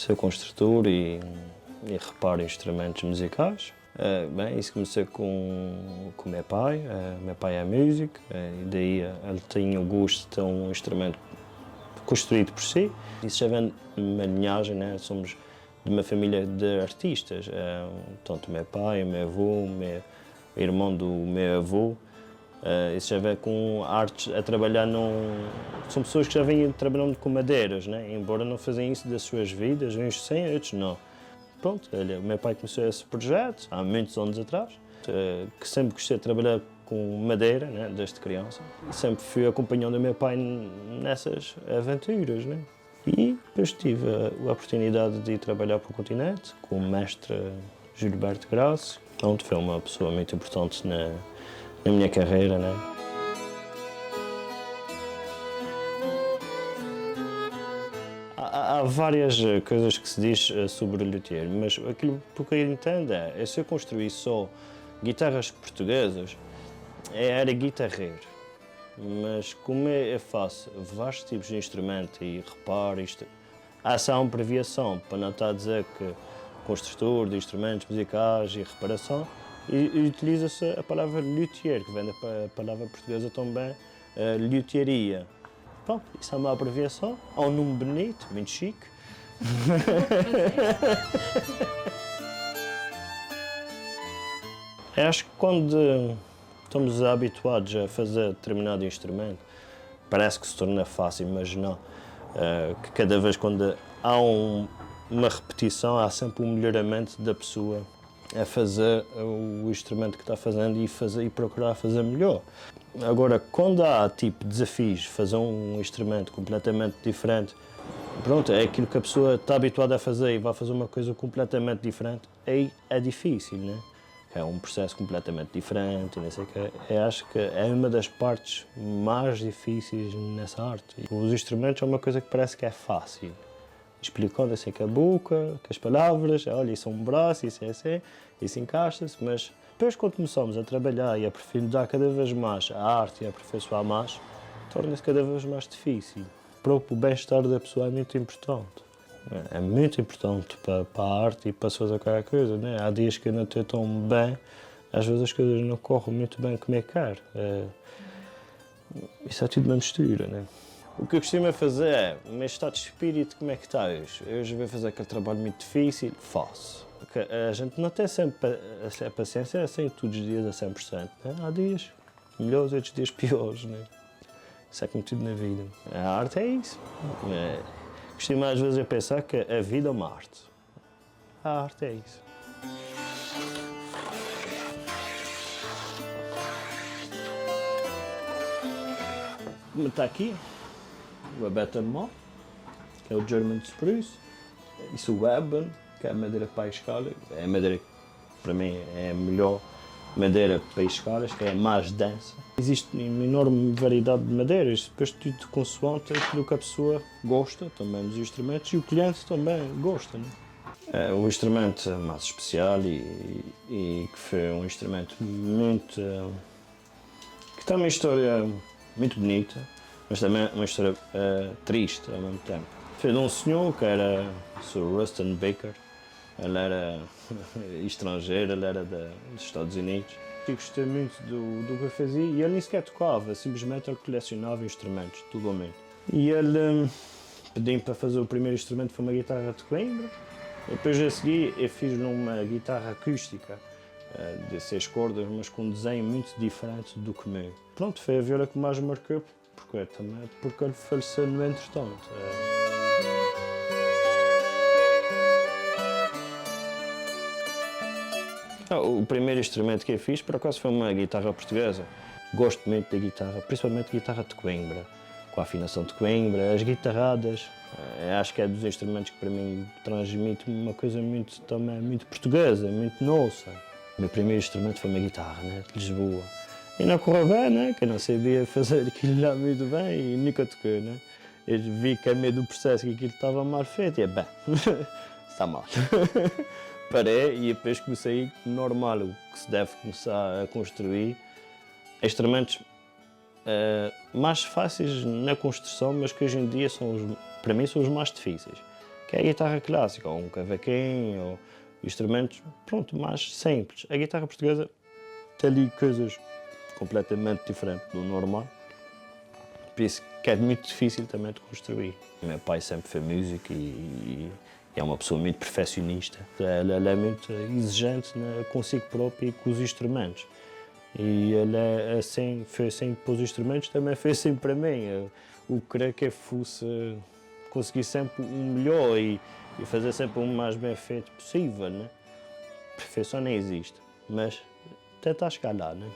Sou construtor e reparo instrumentos musicais. Bem, isso comecei com o meu pai. Meu pai é músico e daí ele tinha o gosto de ter um instrumento construído por si. Isso já vem de uma linhagem, né? Somos de uma família de artistas. Tanto meu pai, o meu avô, o irmão do meu avô. Isso já vem com artes a trabalhar São pessoas que já vêm trabalhando com madeiras, né? Embora não fazem isso das suas vidas, uns sim, outros não. Pronto, o meu pai começou esse projeto há muitos anos atrás, que sempre gostei de trabalhar com madeira, né? Desde criança. Sempre fui acompanhando o meu pai nessas aventuras, né? E depois tive a oportunidade de ir trabalhar para o continente com o mestre Gilberto Graça, onde foi uma pessoa muito importante na minha carreira, né? Há várias coisas que se diz sobre o luthier, mas aquilo que eu entendo se eu construir só guitarras portuguesas, era guitarreiro. Mas como eu faço vários tipos de instrumento e reparo isto, há uma abreviação para não estar a dizer que construtor de instrumentos musicais e reparação, e utiliza-se a palavra luthier, que vem da palavra portuguesa também, luthieria. Pronto, isso é uma abreviação, há um nome bonito, muito chique. Eu acho que quando estamos habituados a fazer determinado instrumento, parece que se torna fácil, mas não. Que cada vez quando há uma repetição, há sempre um melhoramento da pessoa a fazer o instrumento que está fazendo e procurar fazer melhor. Agora, quando há tipo desafios, fazer um instrumento completamente diferente, pronto, é aquilo que a pessoa está habituada a fazer e vai fazer uma coisa completamente diferente, aí é difícil, né? É um processo completamente diferente, não sei o quê. Eu acho que é uma das partes mais difíceis nessa arte. Os instrumentos é uma coisa que parece que é fácil. Explicando assim com a boca, com as palavras, olha, isso é um braço, isso é assim, isso encaixa-se, mas depois quando começamos a trabalhar e a aprofundar cada vez mais a arte e a aperfeiçoar mais, torna-se cada vez mais difícil. O próprio bem-estar da pessoa é muito importante. É muito importante para a arte e para se fazer qualquer coisa, né? Há dias que eu não estou tão bem, às vezes as coisas não correm muito bem como eu quero. Isso é tudo uma mistura, né? O que eu costumo fazer é, o meu estado de espírito, como é que está hoje? Hoje vou fazer aquele trabalho muito difícil, faço. Porque a gente não tem sempre a paciência assim todos os dias a 100%. Né? Há dias melhores, outros dias piores, né? Isso é como tudo na vida. A arte é isso. Costumo às vezes a pensar que a vida é uma arte. A arte é isso. Como está aqui, o abatement, que é o German Spruce, isso o Eben, que é a madeira para escalas, é a madeira que para mim é a melhor madeira para escalas, que é a mais densa. Existe uma enorme variedade de madeiras, depois tudo consoante aquilo que a pessoa gosta também dos instrumentos e o cliente também gosta. Né? É um instrumento mais especial e que foi um instrumento muito... que tem uma história muito bonita, mas também uma história triste ao mesmo tempo. Foi de um senhor que era o Sir Ruston Baker. Ele era estrangeiro, ele era dos Estados Unidos. Eu gostei muito do que eu fazia e ele nem sequer tocava, simplesmente ele colecionava instrumentos, totalmente. E ele pediu-me para fazer o primeiro instrumento, foi uma guitarra de Coimbra. Depois a seguir eu fiz uma guitarra acústica de 6 cordas, mas com um desenho muito diferente do que o meu. Pronto, foi a viola que mais me marcou, porque ele faleceu no entretanto. O primeiro instrumento que eu fiz, por acaso, foi uma guitarra portuguesa. Gosto muito da guitarra, principalmente guitarra de Coimbra, com a afinação de Coimbra, as guitarradas. Acho que é dos instrumentos que para mim transmite uma coisa também muito portuguesa, muito nossa. O meu primeiro instrumento foi uma guitarra, né, de Lisboa. E não correu bem, né, que eu não sabia fazer aquilo lá muito bem e nunca toquei, né. Eu vi que a meio do processo que aquilo estava mal feito e bem, está mal. Parei e depois comecei normal, o que se deve começar a construir instrumentos mais fáceis na construção, mas que hoje em dia para mim são os mais difíceis, que é a guitarra clássica, ou um cavaquinho, ou instrumentos, pronto, mais simples. A guitarra portuguesa tem ali coisas completamente diferentes do normal, por isso que é muito difícil também de construir. Meu pai sempre foi músico e é uma pessoa muito perfeccionista. Ele é muito exigente consigo próprio e com os instrumentos. E ele é assim, foi assim para os instrumentos, também foi assim para mim. Eu queria que eu fosse conseguir sempre o melhor e fazer sempre o mais bem feito possível, né? Perfeição não existe, mas tentar chegar lá, né?